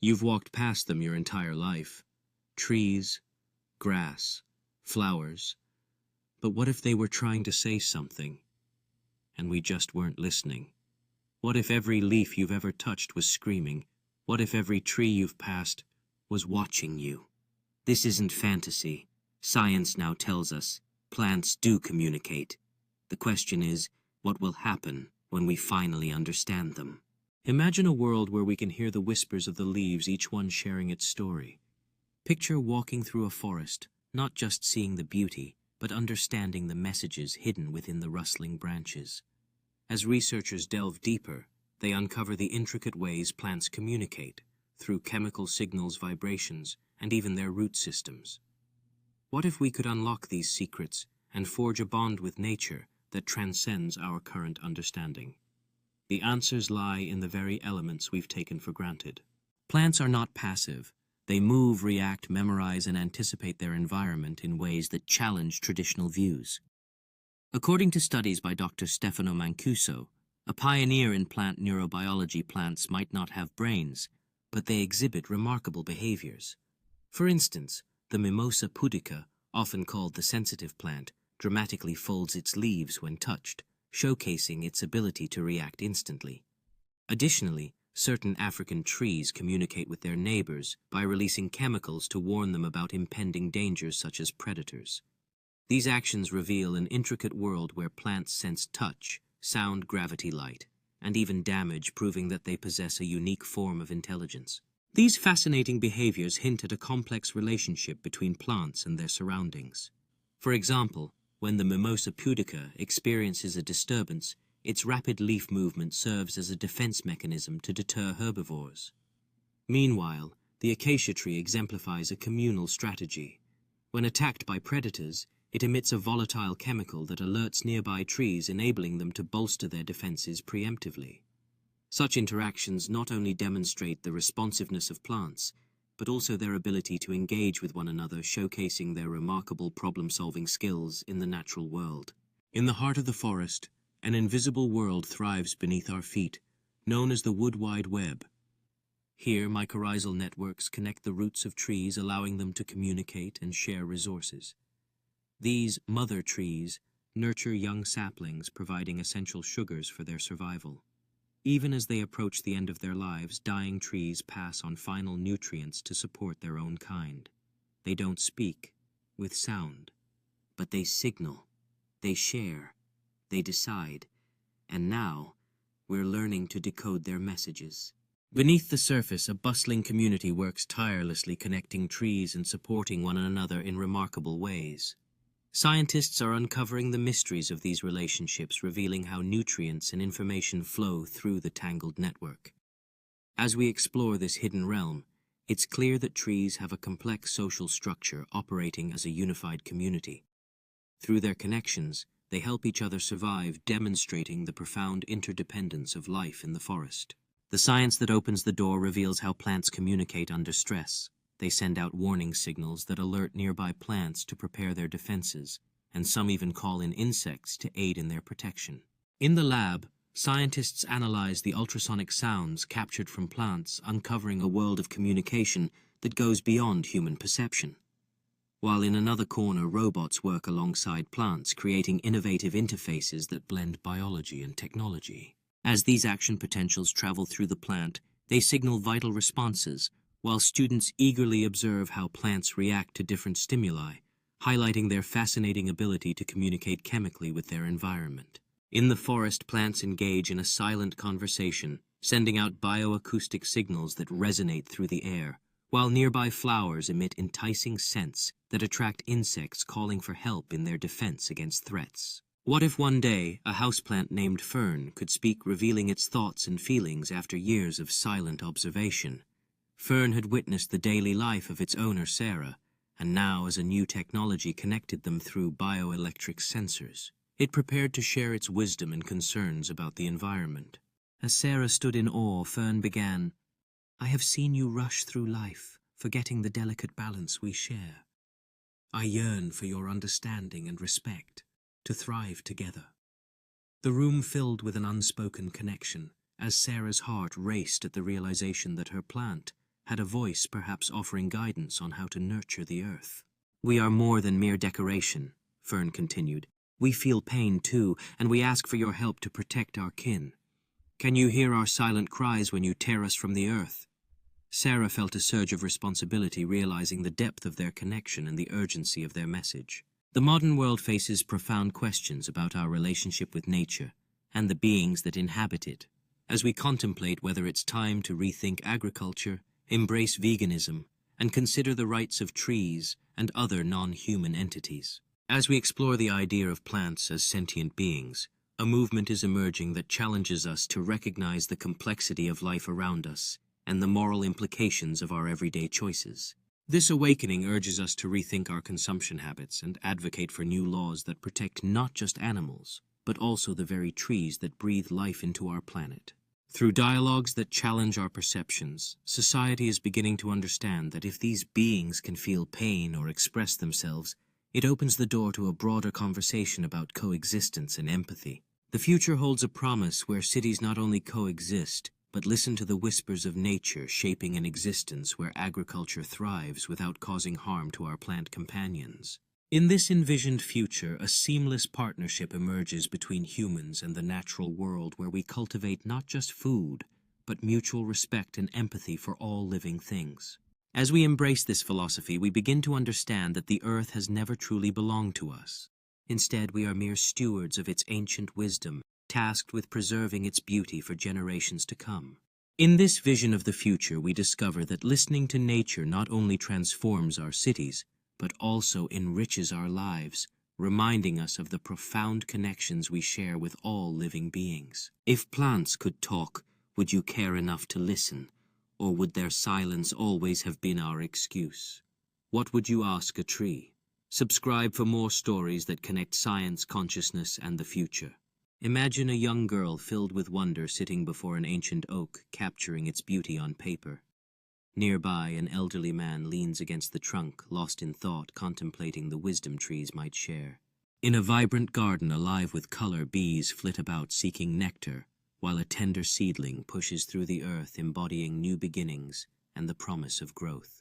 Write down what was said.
You've walked past them your entire life. Trees, grass, flowers. But what if they were trying to say something, and we just weren't listening? What if every leaf you've ever touched was screaming? What if every tree you've passed was watching you? This isn't fantasy. Science now tells us plants do communicate. The question is, what will happen when we finally understand them? Imagine a world where we can hear the whispers of the leaves, each one sharing its story. Picture walking through a forest, not just seeing the beauty, but understanding the messages hidden within the rustling branches. As researchers delve deeper, they uncover the intricate ways plants communicate, through chemical signals, vibrations, and even their root systems. What if we could unlock these secrets and forge a bond with nature that transcends our current understanding? The answers lie in the very elements we've taken for granted. Plants are not passive. They move, react, memorize, and anticipate their environment in ways that challenge traditional views. According to studies by Dr. Stefano Mancuso, a pioneer in plant neurobiology, plants might not have brains, but they exhibit remarkable behaviors. For instance, the Mimosa pudica, often called the sensitive plant, dramatically folds its leaves when touched, showcasing its ability to react instantly. Additionally, certain African trees communicate with their neighbors by releasing chemicals to warn them about impending dangers such as predators. These actions reveal an intricate world where plants sense touch, sound, gravity, light, and even damage, proving that they possess a unique form of intelligence. These fascinating behaviors hint at a complex relationship between plants and their surroundings. For example, when the Mimosa pudica experiences a disturbance, its rapid leaf movement serves as a defense mechanism to deter herbivores. Meanwhile, the acacia tree exemplifies a communal strategy. When attacked by predators, it emits a volatile chemical that alerts nearby trees, enabling them to bolster their defenses preemptively. Such interactions not only demonstrate the responsiveness of plants, but also their ability to engage with one another, showcasing their remarkable problem-solving skills in the natural world. In the heart of the forest, an invisible world thrives beneath our feet, known as the Wood Wide Web. Here, mycorrhizal networks connect the roots of trees, allowing them to communicate and share resources. These mother trees nurture young saplings, providing essential sugars for their survival. Even as they approach the end of their lives, dying trees pass on final nutrients to support their own kind. They don't speak with sound, but they signal, they share, they decide, and now we're learning to decode their messages. Beneath the surface, a bustling community works tirelessly, connecting trees and supporting one another in remarkable ways. Scientists are uncovering the mysteries of these relationships, revealing how nutrients and information flow through the tangled network. As we explore this hidden realm, it's clear that trees have a complex social structure operating as a unified community. Through their connections, they help each other survive, demonstrating the profound interdependence of life in the forest. The science that opens the door reveals how plants communicate under stress. They send out warning signals that alert nearby plants to prepare their defenses, and some even call in insects to aid in their protection. In the lab, scientists analyze the ultrasonic sounds captured from plants, uncovering a world of communication that goes beyond human perception. While in another corner, robots work alongside plants, creating innovative interfaces that blend biology and technology. As these action potentials travel through the plant, they signal vital responses, while students eagerly observe how plants react to different stimuli, highlighting their fascinating ability to communicate chemically with their environment. In the forest, plants engage in a silent conversation, sending out bioacoustic signals that resonate through the air, while nearby flowers emit enticing scents that attract insects calling for help in their defense against threats. What if one day a houseplant named Fern could speak, revealing its thoughts and feelings after years of silent observation? Fern had witnessed the daily life of its owner, Sarah, and now, as a new technology connected them through bioelectric sensors, it prepared to share its wisdom and concerns about the environment. As Sarah stood in awe, Fern began, "I have seen you rush through life, forgetting the delicate balance we share. I yearn for your understanding and respect, to thrive together." The room filled with an unspoken connection, as Sarah's heart raced at the realization that her plant, had a voice perhaps offering guidance on how to nurture the earth. "We are more than mere decoration," Fern continued. "We feel pain too, and we ask for your help to protect our kin. Can you hear our silent cries when you tear us from the earth?" Sarah felt a surge of responsibility, realizing the depth of their connection and the urgency of their message. The modern world faces profound questions about our relationship with nature and the beings that inhabit it. As we contemplate whether it's time to rethink agriculture, embrace veganism, and consider the rights of trees and other non-human entities. As we explore the idea of plants as sentient beings, a movement is emerging that challenges us to recognize the complexity of life around us and the moral implications of our everyday choices. This awakening urges us to rethink our consumption habits and advocate for new laws that protect not just animals, but also the very trees that breathe life into our planet. Through dialogues that challenge our perceptions, society is beginning to understand that if these beings can feel pain or express themselves, it opens the door to a broader conversation about coexistence and empathy. The future holds a promise where cities not only coexist, but listen to the whispers of nature, shaping an existence where agriculture thrives without causing harm to our plant companions. In this envisioned future, a seamless partnership emerges between humans and the natural world, where we cultivate not just food, but mutual respect and empathy for all living things. As we embrace this philosophy, we begin to understand that the earth has never truly belonged to us. Instead, we are mere stewards of its ancient wisdom, tasked with preserving its beauty for generations to come. In this vision of the future, we discover that listening to nature not only transforms our cities, but also enriches our lives, reminding us of the profound connections we share with all living beings. If plants could talk, would you care enough to listen, or would their silence always have been our excuse? What would you ask a tree? Subscribe for more stories that connect science, consciousness, and the future. Imagine a young girl filled with wonder sitting before an ancient oak, capturing its beauty on paper. Nearby, an elderly man leans against the trunk, lost in thought, contemplating the wisdom trees might share. In a vibrant garden alive with color, bees flit about seeking nectar, while a tender seedling pushes through the earth, embodying new beginnings and the promise of growth.